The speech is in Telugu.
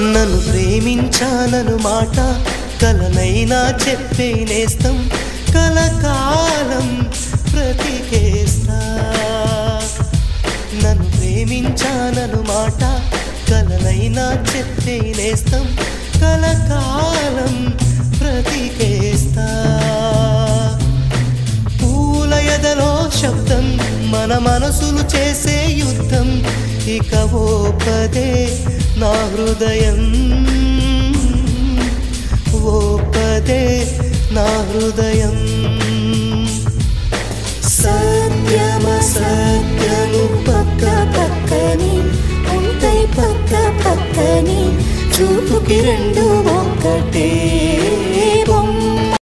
నన్ను ప్రేమించానను మాట కలనైనా చెప్పే నేస్తం కలకాలం బ్రతికేస్తా నన్ను ప్రేమించానను మాట కలనైనా చెప్పే నేస్తం కలకాలం బ్రతికేస్తా పూల ఎదలో శబ్దం మన మనసులు చేసే యుద్ధం ఇక ఓ పదే నా హృదయం ఓ పదే నా హృదయం సత్యము పక్క పక్కని ఉంటాయి పక్క పక్కని చూపుకి రెండు ఒక్కటే